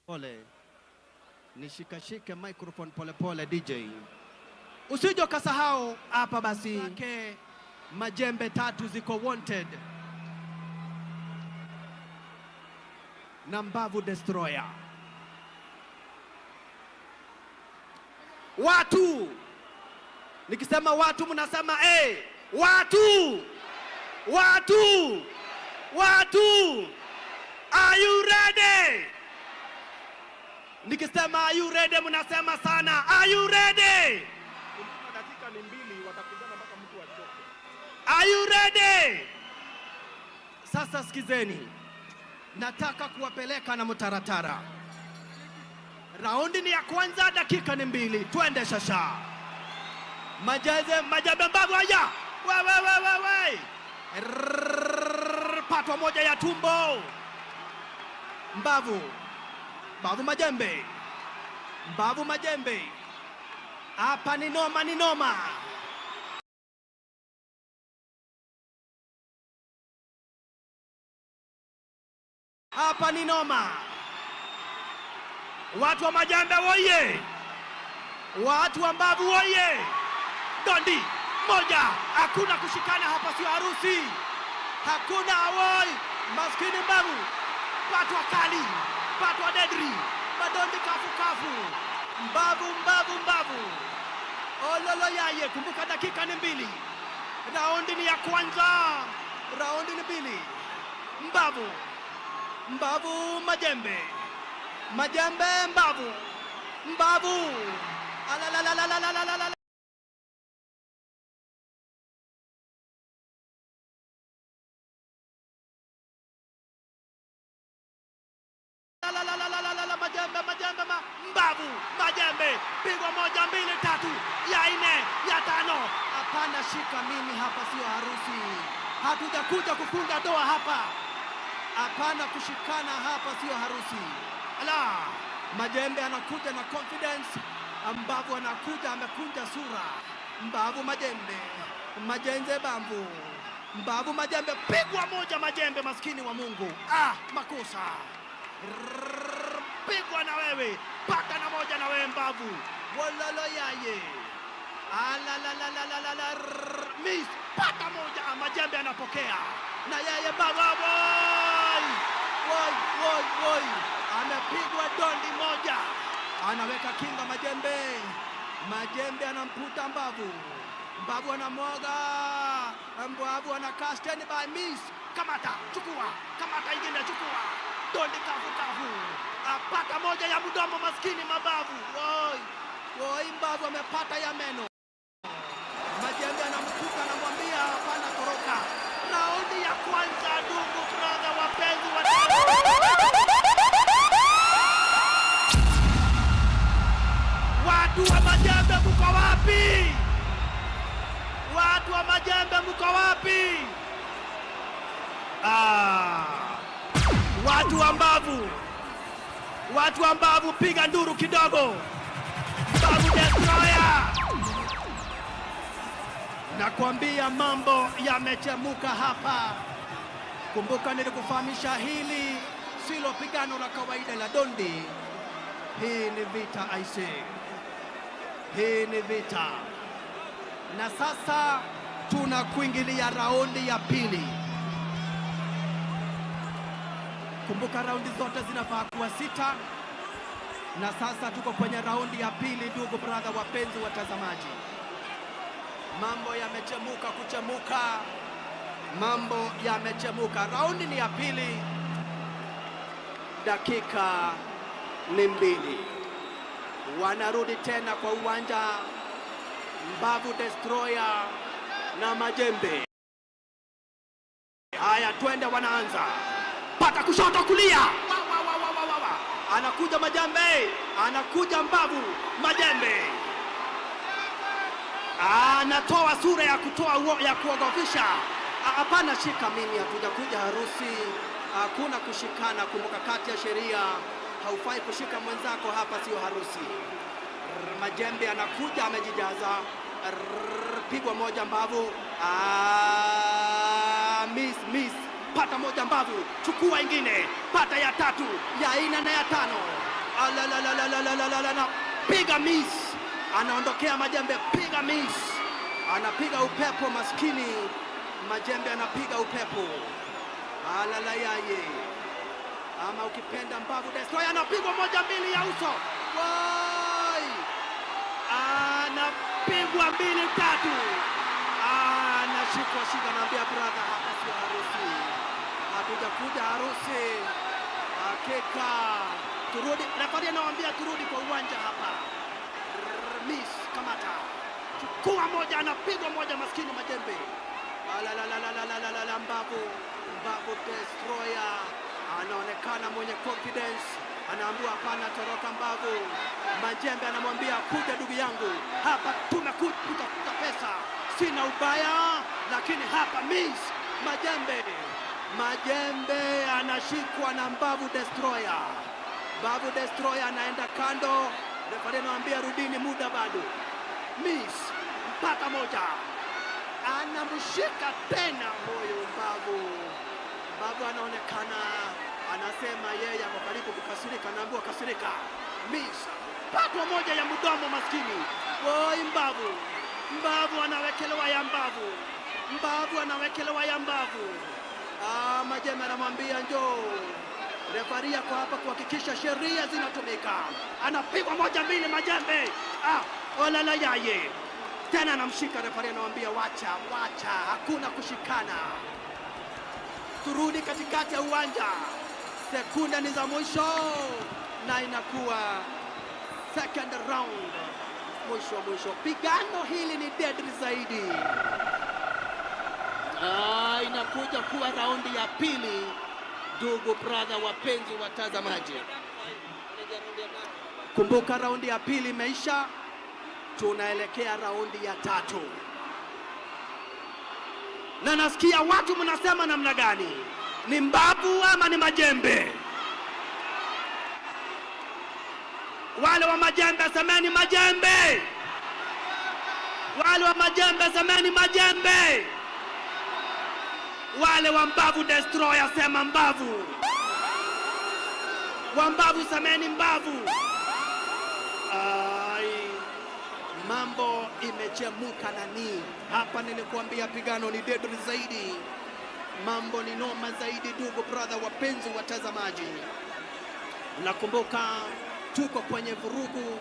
Pole. Nishikashike microphone pole pole DJ. Usije ukasahau hapa basi ke majembe tatu ziko wanted. Na Mbavu Destroyer. Watu. Nikisema watu mnasema watu. Watu. Watu. Are you ready? Nikisema are you ready mnasema sana are you ready? Dakika ni 2 watapigana mpaka mtu achoke. Are you ready? Sasa sikizeni. Nataka kuwapeleka na mtaratara. Raundi ni ya kwanza, dakika ni 2. Twende shasha. Majembe Mbavu haya. We. Patwa moja ya tumbo. Mbavu Majembe. Mbavu Majembe. Hapa ni noma. Hapa ni noma. Watu wa Majembe woye. Watu wa Mbavu woye. Dondi moja. Hakuna kushikana hapa, sio harusi. Hakuna awoi. Maskini Mbavu. Patwa kali. Patwa dedri. Madondi kafu. Mbavu. Ololo yaye. Kumbuka dakika ni 2. Raundi ni ya kwanza. Raundi ni 2. Mbavu Majembe. Mbavu. Alalalalalalalala. Majembe. Mbavu Majembe. Pigwa 1 2 3 ya 4 ya 5. Hapana, shika mimi hapa, sio harusi. Hatujakuja kufunga doa hapa. Hapana, kushikana hapa sio harusi. Ala, Majembe anakuja na confidence. Mbavu anakuja amekunja sura. Mbavu Majembe. Mbavu Majembe. Pigwa 1 Majembe, maskini wa Mungu. Makosa. Pigwa na wewe. Paka na 1 na wewe Mbavu. Walalo yaye. Miss. Paka 1. Majembe anapokea. Na yeye Mbavu. Woi. Amepigwa dondi 1. Anaweka kinga Majembe anamputa Mbavu. Mbavu anamwaga. Mbavu anakaa stand by. Miss. Kamata, chukua. Kamata ingine, chukua. Dondi kafu. Apata 1 ya mdomo, maskini Mbavu. Woi, Mbavu amepata ya meno. Majembe anamkuta, anamwambia hapana, toroka. Raundi ya kwanza, ndugu brother wapenzi wa Watu wa Majembe mko wapi? Watu wa Majembe mko wapi? Watu wa Mbavu piga nduru kidogo. Mbavu Destroyer. Nakwambia mambo yamechemuka hapa. Kumbuka nilikufahamisha hili silo pigano la kawaida la dondi. Hii ni vita aise. Hii ni vita. Na sasa tunakuingilia raundi ya 2. Kumbuka raundi zote zinafaa kuwa 6. Na sasa tuko kwenye raundi ya 2, ndugu brother wapenzi watazamaji. Mambo yamechemuka. Raundi ni ya 2. Dakika ni 2. Wanarudi tena kwa uwanja. Mbavu Destroyer na Majembe. Haya, twende, wanaanza. Pata kushoto kulia. Anakuja Majembe. Anakuja Mbavu Majembe. Anatoa sura ya kuogofisha. Hapana, shika mimi, hatujakuja harusi. Hakuna kushikana. Kumbuka kati ya sheria haufai kushika mwenzako hapa, sio harusi. Majembe anakuja amejijaza. Pigwa 1 Mbavu. Miss. Pata 1 Mbavu. Chukua ingine. Pata ya 3, ya 4 na ya 5. Piga miss, anaondokea Majembe, piga miss, anapiga upepo maskini. Majembe anapiga upepo. Alalayaye, ama ukipenda Mbavu Destroyer, anapigwa 1-2 ya uso. Woi, anapigwa 2-3, anashikwa shida. Naambia brother, hapa sio harusi, hatujakuja harusi. Hakika turudi, refaria anawaambia turudi kwa uwanja hapa. Miss kamata, chukua moja, anapigwa moja maskini Majembe. Mbavu Destroyer anaonekana mwenye confidence, anaambiwa hapana, toroka Mbavu. Majembe anamwambia kuja ndugu yangu, hapa tumekuja kutafuta pesa, sina ubaya, lakini hapa miss. Majembe anashikwa na Mbavu Destroyer. Mbavu Destroyer anaenda kando, refaria anamwambia rudini, muda bado. Miss mpaka moja, anamshika tena huyu Mbavu. Mbavu anaonekana anasema yeye ako karibu kukasirika, anaambiwa kasirika. Miss patwa moja ya mdomo maskini. Woi, Mbavu anawekelewa ya Mbavu. Mbavu anawekelewa ya Mbavu. Majembe anamwambia njoo. Refaria kwa hapa kuhakikisha sheria zinatumika. Anapigwa 1-2 Majembe. Olala yaye. Tena anamshika refaria, anamwambia wacha, hakuna kushikana. Turudi katikati ya uwanja. Sekunda ni za mwisho na inakuwa second round. Mwisho. Pigano hili ni deadly zaidi. Inakuja kuwa raundi ya pili. Ndugu brother, wapenzi watazamaji, kumbuka raundi ya pili imeisha, tunaelekea raundi ya tatu. Na nasikia watu mnasema namna gani? Ni Mbavu ama ni Majembe? Wale wa Majembe semeni Majembe. Wale wa Majembe semeni Majembe. Wale wa Mbavu Destroyer sema Mbavu. Wa Mbavu semeni Mbavu. Mambo imechemuka nani hapa. Nilikuambia pigano ni deadly zaidi, mambo ni noma zaidi. Ndugu brother, wapenzi watazamaji, nakumbuka tuko kwenye vurugu